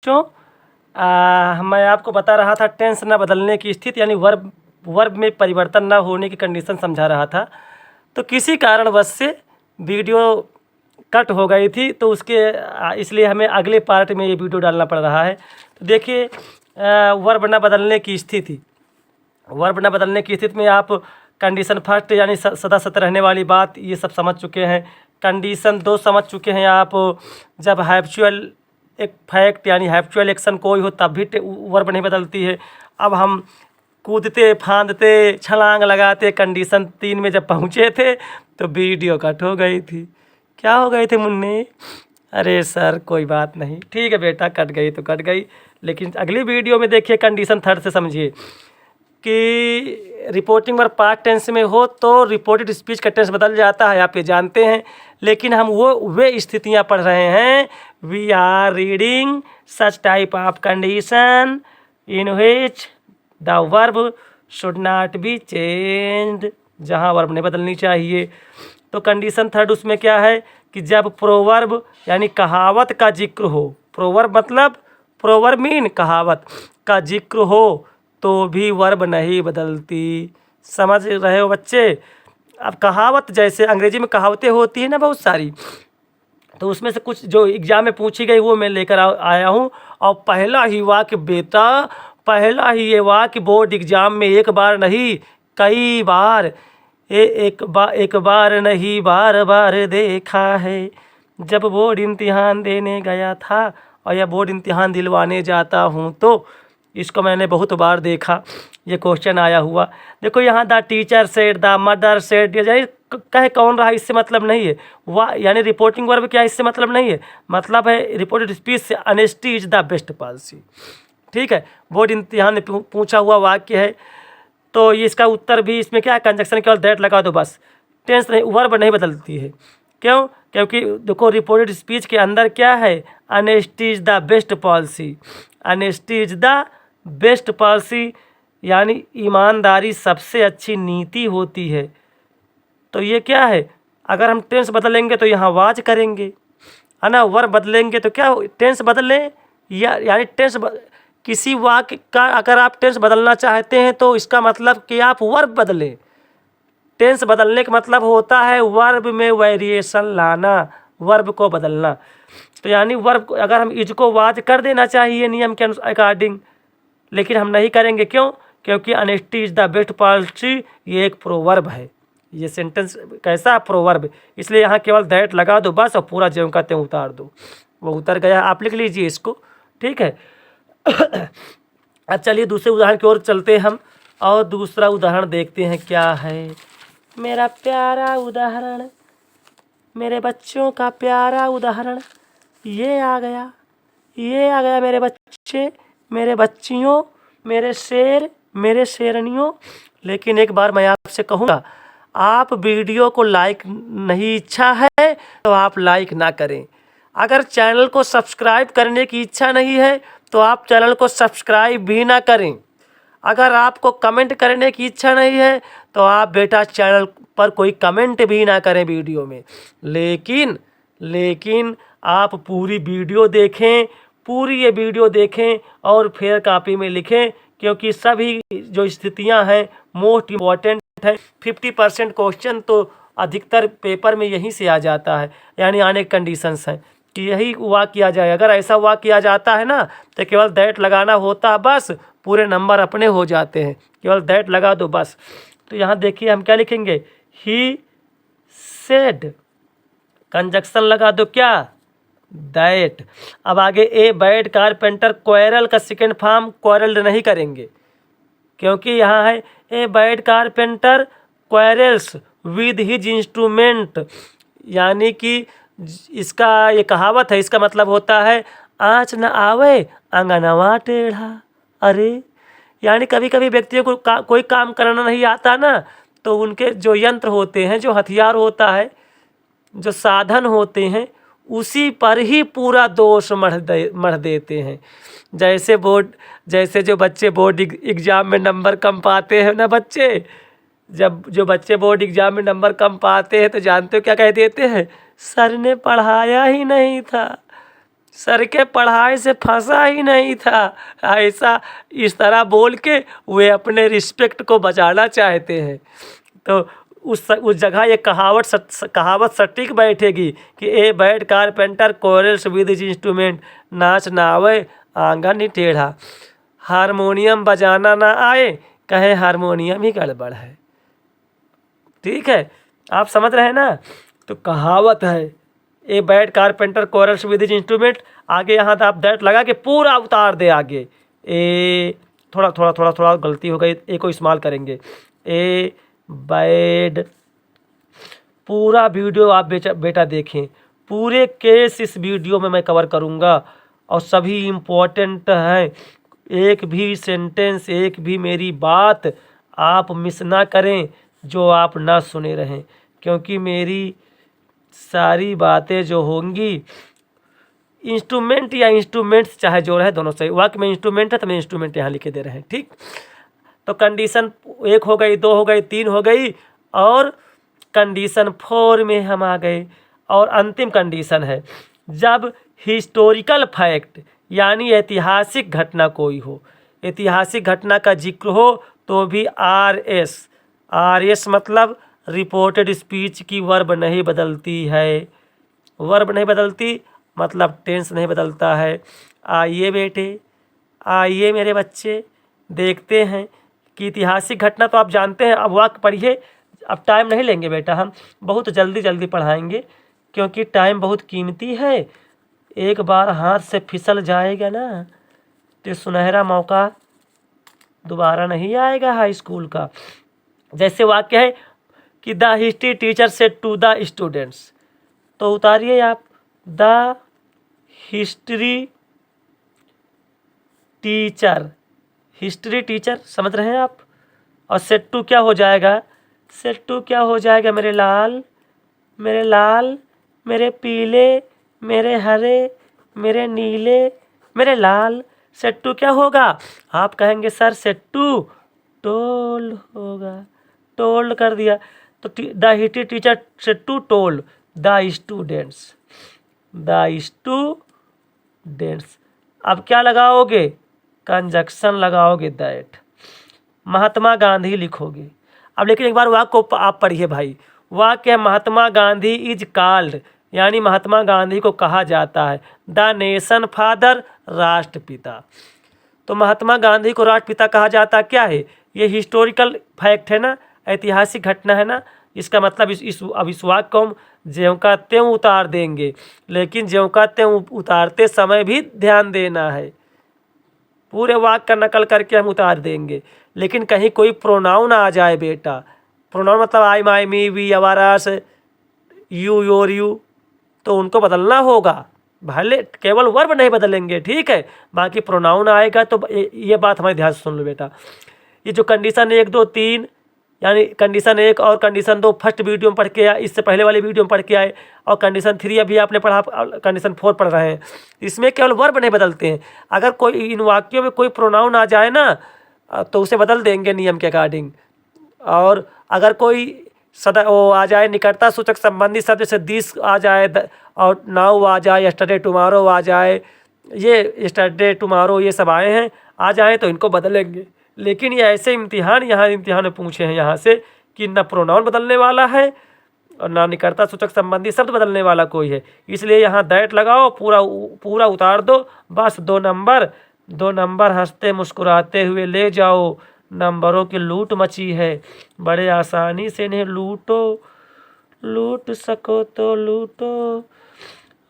बच्चों, मैं आपको बता रहा था टेंस न बदलने की स्थिति यानी वर्ब में परिवर्तन न होने की कंडीशन समझा रहा था। तो किसी कारणवश से वीडियो कट हो गई थी, तो उसके इसलिए हमें अगले पार्ट में ये वीडियो डालना पड़ रहा है। तो देखिए, वर्ब न बदलने की स्थिति, वर्ब न बदलने की स्थिति में आप कंडीशन फर्स्ट यानी सदा सत्य रहने वाली बात ये सब समझ चुके हैं। कंडीशन दो समझ चुके हैं आप, जब हैप्चुअल एक फैक्ट यानी हैप्चुअल एक्शन कोई हो तब भी वर्ब नहीं बदलती है। अब हम कूदते फांदते छलांग लगाते कंडीशन 3 में जब पहुँचे थे तो वीडियो कट हो गई थी। क्या हो गई थी मुन्ने? अरे सर कोई बात नहीं, ठीक है बेटा, कट गई तो कट गई, लेकिन अगली वीडियो में देखिए कंडीशन थर्ड से समझिए कि रिपोर्टिंग वर्ब पास्ट टेंस में हो तो रिपोर्टेड स्पीच का टेंस बदल जाता है, आप ये जानते हैं। लेकिन हम वे स्थितियां पढ़ रहे हैं, we are reading such type of condition in which the verb should not be changed, जहां वर्ब नहीं बदलनी चाहिए। तो कंडीशन थर्ड उसमें क्या है कि जब प्रोवर्ब यानी कहावत का जिक्र हो, प्रोवर्ब मतलब प्रोवर्ब मीन कहावत का जिक्र हो तो भी वर्ब नहीं बदलती। समझ रहे हो बच्चे? अब कहावत जैसे अंग्रेजी में कहावतें होती है ना बहुत सारी, तो उसमें से कुछ जो एग्जाम में पूछी गई वो मैं लेकर आया हूँ। और पहला ही वाक्य बेटा, पहला ही ये वाक्य बोर्ड एग्जाम में एक बार नहीं कई बार, एक बार नहीं बार बार देखा है। जब बोर्ड इम्तिहान देने गया था और या बोर्ड इम्तिहान दिलवाने जाता हूँ तो इसको मैंने बहुत बार देखा, ये क्वेश्चन आया हुआ। देखो यहाँ the teacher said, the mother said, यानी कहे कौन रहा इससे मतलब नहीं है। वाह यानी रिपोर्टिंग वर्ब क्या इससे मतलब नहीं है, मतलब है रिपोर्टेड स्पीच से honesty is the best policy. ठीक है, बोर्ड इम्तिहान में पूछा हुआ वाक्य है, तो ये इसका उत्तर भी इसमें क्या है, कंजक्शन केवल दैट लगा दो बस, टेंस नहीं, वर्ब नहीं बदलती है। क्यों? क्योंकि देखो रिपोर्टेड स्पीच के अंदर क्या है, honesty is the best policy, honesty is the best policy यानी ईमानदारी सबसे अच्छी नीति होती है। तो ये क्या है, अगर हम टेंस बदलेंगे तो यहाँ वाज करेंगे, है ना, वर्ब बदलेंगे तो क्या टेंस बदलें, या यानी किसी वाक्य का अगर आप टेंस बदलना चाहते हैं तो इसका मतलब कि आप वर्ब बदलें। टेंस बदलने का मतलब होता है वर्ब में वेरिएशन लाना, वर्ब को बदलना। तो यानी वर्ब अगर हम इज को वाज कर देना चाहिए नियम के अकॉर्डिंग, लेकिन हम नहीं करेंगे। क्यों? क्योंकि honesty is the best policy ये एक प्रोवर्ब है। ये सेंटेंस कैसा प्रोवर्ब, इसलिए यहाँ केवल दैट लगा दो बस और पूरा ज्यों का त्यों उतार दो। वो उतर गया, आप लिख लीजिए इसको, ठीक है। अच्छा चलिए दूसरे उदाहरण की ओर चलते हम और दूसरा उदाहरण देखते हैं क्या है। मेरा प्यारा उदाहरण, मेरे बच्चों का प्यारा उदाहरण ये आ गया, ये आ गया मेरे बच्चे, मेरे बच्चियों, मेरे शेर, मेरे शेरनियों। लेकिन एक बार मैं आपसे कहूँगा, आप वीडियो को लाइक नहीं इच्छा है तो आप लाइक ना करें। अगर चैनल को सब्सक्राइब करने की इच्छा नहीं है तो आप चैनल को सब्सक्राइब भी ना करें। अगर आपको कमेंट करने की इच्छा नहीं है तो आप बेटा चैनल पर कोई कमेंट भी ना करें वीडियो में। लेकिन आप पूरी वीडियो देखें, पूरी ये वीडियो देखें और फिर कॉपी में लिखें, क्योंकि सभी जो स्थितियां हैं मोस्ट इम्पॉर्टेंट है। 50% क्वेश्चन तो अधिकतर पेपर में यहीं से आ जाता है, यानी आने कंडीशंस हैं कि यही हुआ किया जाए। अगर ऐसा हुआ किया जाता है ना तो केवल दैट लगाना होता है बस, पूरे नंबर अपने हो जाते हैं, केवल दैट लगा दो बस। तो यहाँ देखिए हम क्या लिखेंगे, ही सेड, कंजक्शन लगा दो क्या, दैट। अब आगे ए बैड कारपेंटर, क्वेरल का सेकेंड फॉर्म क्वेरल्ड नहीं करेंगे, क्योंकि यहाँ है a bad carpenter quarrels with his instrument, यानी कि इसका ये कहावत है, इसका मतलब होता है आँच न आवे अंगनवा टेढ़ा। अरे यानी कभी कभी व्यक्तियों को कोई काम करना नहीं आता ना, तो उनके जो यंत्र होते हैं, जो हथियार होता है, जो साधन होते हैं, उसी पर ही पूरा दोष मढ़ देते हैं। जैसे जो बच्चे बोर्ड एग्ज़ाम में नंबर कम पाते हैं ना बच्चे, जब जो बच्चे बोर्ड एग्ज़ाम में नंबर कम पाते हैं तो जानते हो क्या कह देते हैं, सर ने पढ़ाया ही नहीं था। सर के पढ़ाई से फंसा ही नहीं था। ऐसा इस तरह बोल के वे अपने रिस्पेक्ट को बचाना चाहते हैं। तो उस जगह ये कहावत सटीक बैठेगी कि a bad carpenter corals with instrument, नाच ना आवे आंगन ही टेढ़ा, हारमोनियम बजाना ना आए कहे हारमोनियम ही गड़बड़ है। ठीक है, आप समझ रहे हैं ना। तो कहावत है a bad carpenter corals with instrument, आगे यहाँ आप दैट लगा के पूरा उतार दे आगे। ए थोड़ा थोड़ा थोड़ा थोड़ा गलती हो गई, ए को इस्तेमाल करेंगे। ए बैड, पूरा वीडियो आप बेटा देखें, पूरे केस इस वीडियो में मैं कवर करूँगा और सभी इम्पोर्टेंट हैं। एक भी सेंटेंस, एक भी मेरी बात आप मिस ना करें जो आप ना सुने रहें, क्योंकि मेरी सारी बातें जो होंगी इंस्ट्रूमेंट या इंस्ट्रूमेंट्स चाहे जो रहे दोनों सही। वाक्य में इंस्ट्रूमेंट है तो मैं इंस्ट्रूमेंट यहाँ लिखे दे रहे हैं। ठीक, तो कंडीशन 1 हो गई, 2 हो गई, 3 हो गई और कंडीशन 4 में हम आ गए। और अंतिम कंडीशन है जब हिस्टोरिकल फैक्ट यानी ऐतिहासिक घटना कोई हो, ऐतिहासिक घटना का जिक्र हो तो भी RS मतलब रिपोर्टेड स्पीच की वर्ब नहीं बदलती है। वर्ब नहीं बदलती मतलब टेंस नहीं बदलता है। आइए बेटे, आइए मेरे बच्चे, देखते हैं कि ऐतिहासिक घटना तो आप जानते हैं। अब वाक्य पढ़िए, अब टाइम नहीं लेंगे बेटा, हम बहुत जल्दी पढ़ाएंगे क्योंकि टाइम बहुत कीमती है। एक बार हाथ से फिसल जाएगा ना तो सुनहरा मौका दोबारा नहीं आएगा हाई स्कूल का। जैसे वाक्य है कि the history teacher said to the students, तो उतारिए आप the history teacher, history teacher समझ रहे हैं आप। और सेड टू क्या हो जाएगा, सेड टू क्या हो जाएगा मेरे लाल, मेरे लाल, मेरे पीले, मेरे हरे, मेरे नीले, मेरे लाल। सेड टू क्या होगा, आप कहेंगे सर सेड टू टोल्ड होगा, टोल्ड कर दिया। तो the history teacher said to told the students, the students. अब क्या लगाओगे, कंजक्शन लगाओगे दैट, महात्मा गांधी लिखोगे। अब लेकिन एक बार वाक्य को आप पढ़िए भाई, वाक्य है महात्मा गांधी इज कॉल्ड, यानी महात्मा गांधी को कहा जाता है द नेशन फादर, राष्ट्रपिता। तो महात्मा गांधी को राष्ट्रपिता कहा जाता क्या है, ये हिस्टोरिकल फैक्ट है ना, ऐतिहासिक घटना है ना। इसका मतलब इस वाक्य को हम ज्यों का त्यों उतार देंगे, लेकिन ज्यों का त्यों उतारते समय भी ध्यान देना है। पूरे वाक्य का नकल करके हम उतार देंगे, लेकिन कहीं कोई प्रोनाउन आ जाए बेटा, प्रोनाउन मतलब आई, माई, मी, वी, अवारास, यू, योर, यू, तो उनको बदलना होगा। भले केवल वर्ब नहीं बदलेंगे, ठीक है, बाकी प्रोनाउन आएगा। तो ये बात हमारे ध्यान से सुन लो बेटा। ये जो कंडीशन 1, 2, 3 यानी कंडीशन 1 और कंडीशन 2 फर्स्ट वीडियो में पढ़ के आए, इससे पहले वाले वीडियो में पढ़ के आए, और कंडीशन 3 अभी आपने पढ़ा, कंडीशन 4 पढ़ रहे हैं। इसमें केवल वर्ब नहीं बदलते हैं। अगर कोई इन वाक्यों में कोई प्रोनाउन आ जाए ना तो उसे बदल देंगे नियम के अकॉर्डिंग। और अगर कोई वो आ जाए निकटता सूचक संबंधी शब्द, जैसे दिस आ जाए और नाउ आ जाए, यस्टरडे टुमारो आ जाए, ये यस्टरडे टुमारो ये सब आए हैं, आ जाए तो इनको बदलेंगे। लेकिन ये ऐसे इम्तिहान में पूछे हैं यहाँ से कि न प्रोनाउन बदलने वाला है और ना निकटता सूचक संबंधी शब्द बदलने वाला कोई है, इसलिए यहाँ दैट लगाओ, पूरा उतार दो। बस 2 नंबर हंसते मुस्कुराते हुए ले जाओ, नंबरों की लूट मची है, बड़े आसानी से इन्हें लूटो, लूट सको तो लूटो,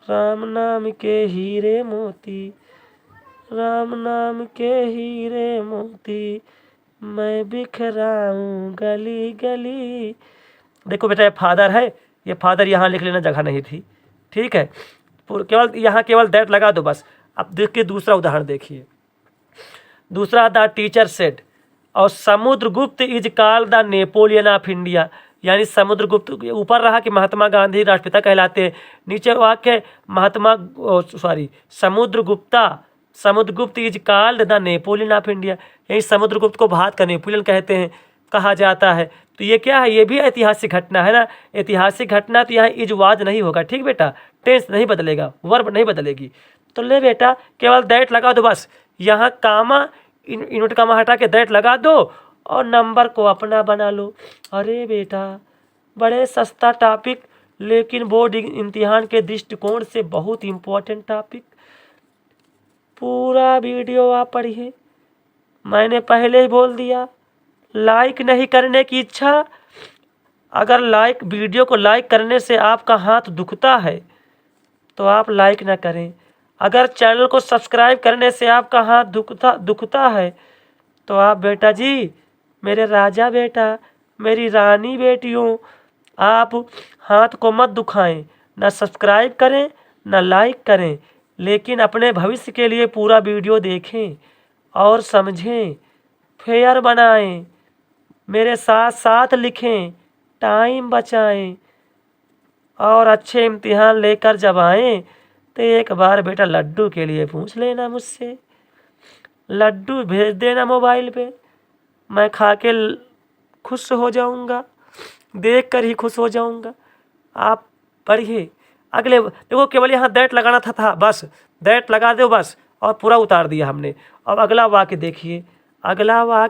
राम नाम के हीरे मोती, राम नाम के हीरे मोती, मैं बिखराऊं गली गली। देखो बेटा ये फादर है, ये फादर यहाँ लिख लेना, जगह नहीं थी, ठीक है। केवल यहाँ केवल दैट लगा दो बस। अब देखिए दूसरा उदाहरण देखिए, दूसरा द टीचर सेड, और Samudragupta is called the Napoleon of India, यानी समुद्रगुप्त, ऊपर रहा कि महात्मा गांधी राष्ट्रपिता कहलाते हैं, नीचे वाक्य Samudragupta is called the Napoleon of India, यानी समुद्रगुप्त को भारत का नेपोलियन कहते हैं, कहा जाता है। तो ये क्या है, ये भी ऐतिहासिक घटना है ना। ऐतिहासिक घटना तो यहाँ इज वाज नहीं होगा, ठीक बेटा, टेंस नहीं बदलेगा, वर्ब नहीं बदलेगी। तो ले बेटा केवल दैट लगा दो बस, यहाँ कामा इनवर्ट कामा हटा के दैट लगा दो और नंबर को अपना बना लो। अरे बेटा बड़े सस्ता टॉपिक, लेकिन बोर्ड इम्तिहान के दृष्टिकोण से बहुत इम्पोर्टेंट टॉपिक। पूरा वीडियो आप पढ़िए। मैंने पहले ही बोल दिया, लाइक नहीं करने की इच्छा, अगर वीडियो को लाइक करने से आपका हाथ दुखता है तो आप लाइक ना करें। अगर चैनल को सब्सक्राइब करने से आपका हाथ दुखता है तो आप बेटा जी, मेरे राजा बेटा, मेरी रानी बेटियों, आप हाथ को मत दुखाएं, ना सब्सक्राइब करें ना लाइक करें, लेकिन अपने भविष्य के लिए पूरा वीडियो देखें और समझें, फेयर बनाएं, मेरे साथ साथ लिखें, टाइम बचाएं और अच्छे इम्तिहान लेकर जब आएँ तो एक बार बेटा लड्डू के लिए पूछ लेना मुझसे, लड्डू भेज देना मोबाइल पे, मैं खा के खुश हो जाऊंगा, देख कर ही खुश हो जाऊंगा। आप पढ़िए अगले, देखो केवल यहाँ दैट लगाना था बस, दैट लगा दो बस और पूरा उतार दिया हमने। अब अगला वाक्य देखिए, अगला वाक्य